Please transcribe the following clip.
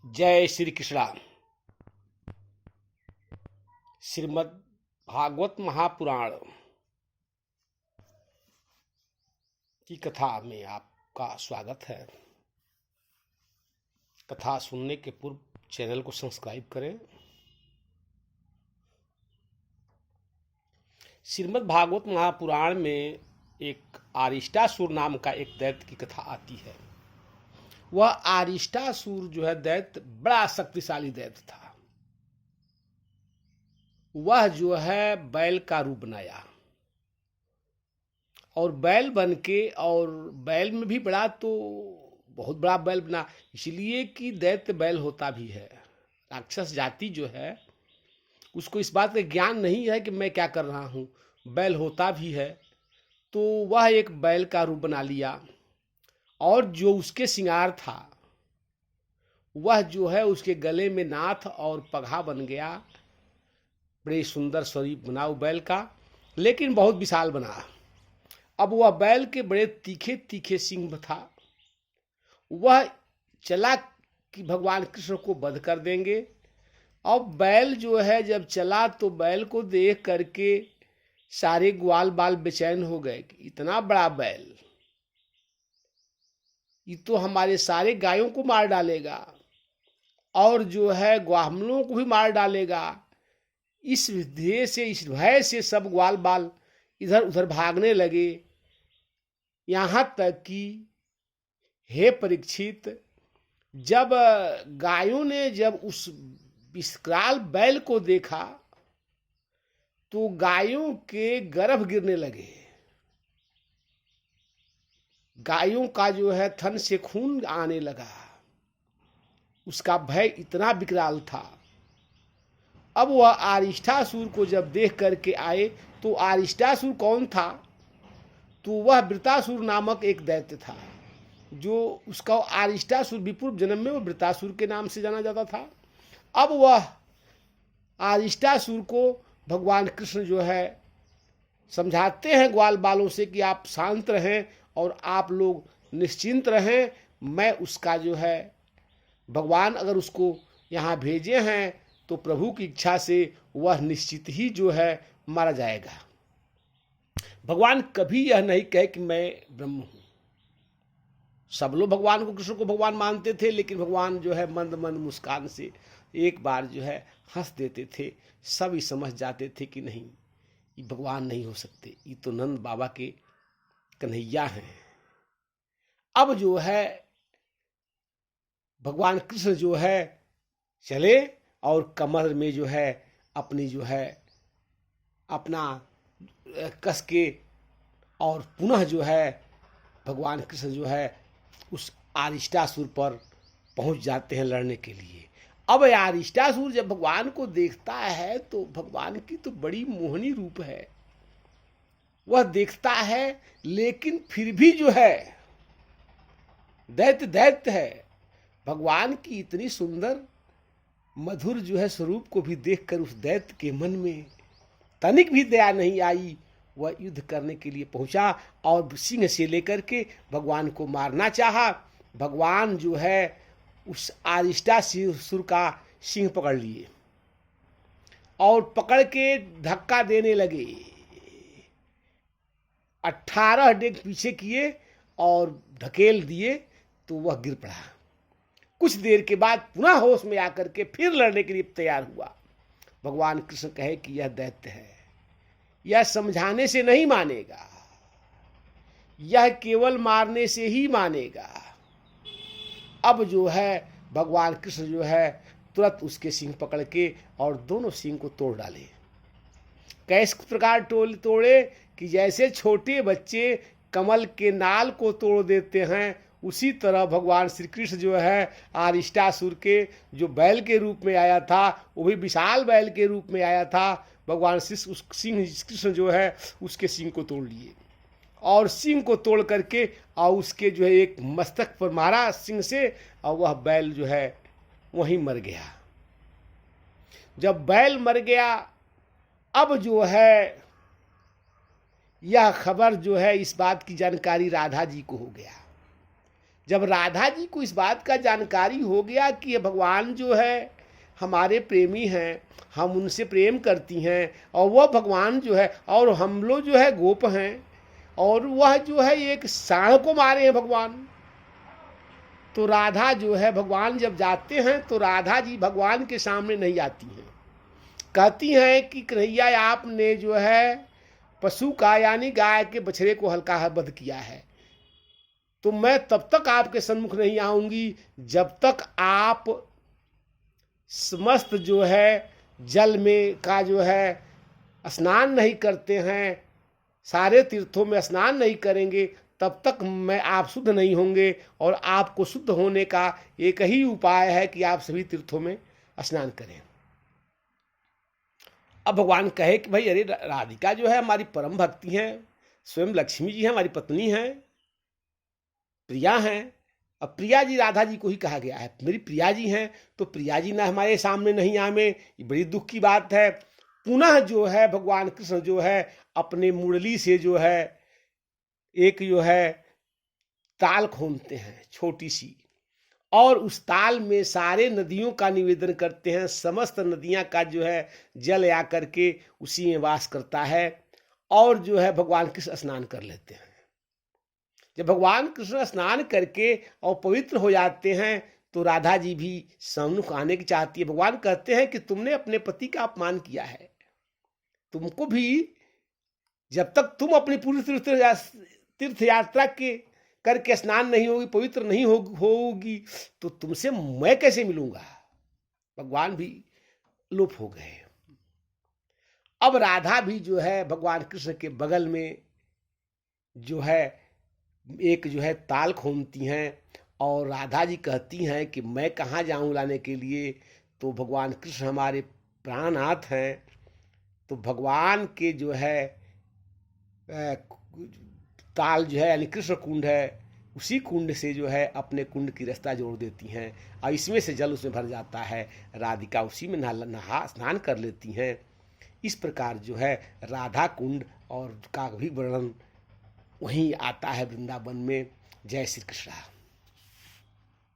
जय श्री कृष्णा। श्रीमद् भागवत महापुराण की कथा में आपका स्वागत है। कथा सुनने के पूर्व चैनल को सब्सक्राइब करें। श्रीमद् भागवत महापुराण में एक आरिष्टासुर नाम का एक दैत्य की कथा आती है। वह आरिष्टासुर जो है दैत्य बड़ा शक्तिशाली दैत्य था। वह जो है बैल का रूप बनाया और बैल बन के, और बैल में भी बड़ा तो बहुत बड़ा बैल बना, इसलिए कि दैत्य बैल होता भी है। राक्षस जाति जो है उसको इस बात का ज्ञान नहीं है कि मैं क्या कर रहा हूँ, बैल होता भी है। तो वह एक बैल का रूप बना लिया और जो उसके श्रृंगार था वह जो है उसके गले में नाथ और पगहा बन गया। बड़े सुंदर शरीर बना वो बैल का, लेकिन बहुत विशाल बना। अब वह बैल के बड़े तीखे तीखे सिंग था। वह चला कि भगवान कृष्ण को वध कर देंगे। अब बैल जो है जब चला तो बैल को देख करके सारे ग्वाल बाल बेचैन हो गए कि इतना बड़ा बैल, ये तो हमारे सारे गायों को मार डालेगा और जो है ग्वामलों को भी मार डालेगा। इस ध्येय से, इस भय से सब ग्वाल बाल इधर उधर भागने लगे। यहाँ तक कि हे परीक्षित, जब गायों ने जब उस विकराल बैल को देखा तो गायों के गर्भ गिरने लगे। गायों का जो है थन से खून आने लगा। उसका भय इतना विकराल था। अब वह आरिष्टासुर को जब देख करके आए तो आरिष्टासुर कौन था? तो वह वृतासुर नामक एक दैत्य था। जो उसका आरिष्टासुर विपूर्व जन्म में वो वृतासुर के नाम से जाना जाता था। अब वह आरिष्टासुर को भगवान कृष्ण जो है समझाते हैं ग्वाल बालों से कि आप शांत रहें और आप लोग निश्चिंत रहें। मैं उसका जो है, भगवान अगर उसको यहाँ भेजे हैं तो प्रभु की इच्छा से वह निश्चित ही जो है मारा जाएगा। भगवान कभी यह नहीं कहे कि मैं ब्रह्म हूं। सब लोग भगवान को, कृष्ण को भगवान मानते थे, लेकिन भगवान जो है मंद मंद मुस्कान से एक बार जो है हंस देते थे। सब ही समझ जाते थे कि नहीं, ये भगवान नहीं हो सकते, ये तो नंद बाबा के कन्हैया हैं। अब जो है भगवान कृष्ण जो है चले और कमर में जो है अपनी जो है अपना कस के, और पुनः जो है भगवान कृष्ण जो है उस आरिष्टासुर पर पहुंच जाते हैं लड़ने के लिए। अब आरिष्टासुर जब भगवान को देखता है तो भगवान की तो बड़ी मोहनी रूप है। वह देखता है, लेकिन फिर भी जो है दैत्य दैत्य है। भगवान की इतनी सुंदर मधुर जो है स्वरूप को भी देखकर उस दैत्य के मन में तनिक भी दया नहीं आई। वह युद्ध करने के लिए पहुंचा और सिंह से लेकर के भगवान को मारना चाहा। भगवान जो है उस आरिष्टासुर का सिंह पकड़ लिए और पकड़ के धक्का देने लगे। 18 डेग पीछे किए और ढकेल दिए तो वह गिर पड़ा। कुछ देर के बाद पुनः होश में आकर के फिर लड़ने के लिए तैयार हुआ। भगवान कृष्ण कहे कि यह दैत्य है, यह समझाने से नहीं मानेगा, यह केवल मारने से ही मानेगा। अब जो है भगवान कृष्ण जो है तुरंत उसके सिंग पकड़ के और दोनों सिंग को तोड़ डाले। कैस प्रकार तोड़े कि जैसे छोटे बच्चे कमल के नाल को तोड़ देते हैं, उसी तरह भगवान श्री कृष्ण जो है आरिष्टासुर के, जो बैल के रूप में आया था, वो भी विशाल बैल के रूप में आया था, भगवान सिंह कृष्ण जो है उसके सिंह को तोड़ लिए और सिंह को तोड़ करके और उसके जो है एक मस्तक पर मारा सिंह से, और वह बैल जो है वहीं मर गया। जब बैल मर गया, अब जो है यह खबर जो है, इस बात की जानकारी राधा जी को हो गया। जब राधा जी को इस बात का जानकारी हो गया कि ये भगवान जो है हमारे प्रेमी हैं, हम उनसे प्रेम करती हैं, और वह भगवान जो है, और हम लोग जो है गोप हैं, और वह जो है एक सांड को मारे हैं भगवान। तो राधा जो है, भगवान जब जाते हैं तो राधा जी भगवान के सामने नहीं आती हैं, कहती हैं कि कन्हैया आपने जो है पशु का यानी गाय के बछड़े को हल्का वध किया है, तो मैं तब तक आपके सन्मुख नहीं आऊंगी जब तक आप समस्त जो है जल में का जो है स्नान नहीं करते हैं, सारे तीर्थों में स्नान नहीं करेंगे, तब तक मैं आप शुद्ध नहीं होंगे। और आपको शुद्ध होने का एक ही उपाय है कि आप सभी तीर्थों में स्नान करें। अब भगवान कहे कि भाई अरे राधिका जो है हमारी परम भक्ति हैं, स्वयं लक्ष्मी जी हैं, हमारी पत्नी हैं, प्रिया हैं। अब प्रिया जी राधा जी को ही कहा गया है, मेरी प्रिया जी हैं, तो प्रिया जी ना हमारे सामने नहीं आवे, ये बड़ी दुख की बात है। पुनः जो है भगवान कृष्ण जो है अपने मुरली से जो है एक जो है ताल खोलते हैं छोटी सी, और उस ताल में सारे नदियों का निवेदन करते हैं, समस्त नदियां का जो है जल आकर के उसी में वास करता है, और जो है भगवान कृष्ण स्नान कर लेते हैं। जब भगवान कृष्ण स्नान करके और पवित्र हो जाते हैं तो राधा जी भी सम्मुख आने की चाहती है। भगवान कहते हैं कि तुमने अपने पति का अपमान किया है, तुमको भी जब तक तुम अपनी पूरी तीर्थ यात्रा के करके स्नान नहीं होगी, पवित्र नहीं होगी, तो तुमसे मैं कैसे मिलूंगा। भगवान भी लोप हो गए। अब राधा भी जो है भगवान कृष्ण के बगल में जो है एक जो है ताल खोलती हैं, और राधा जी कहती हैं कि मैं कहाँ जाऊं लाने के लिए, तो भगवान कृष्ण हमारे प्राणनाथ हैं। तो भगवान के जो है ताल जो है यानी कृष्ण कुंड है, उसी कुंड से जो है अपने कुंड की रास्ता जोड़ देती हैं, और इसमें से जल उसमें भर जाता है। राधिका उसी में नहा स्नान कर लेती हैं। इस प्रकार जो है राधा कुंड और का भी वर्णन वहीं आता है वृंदावन में। जय श्री कृष्ण।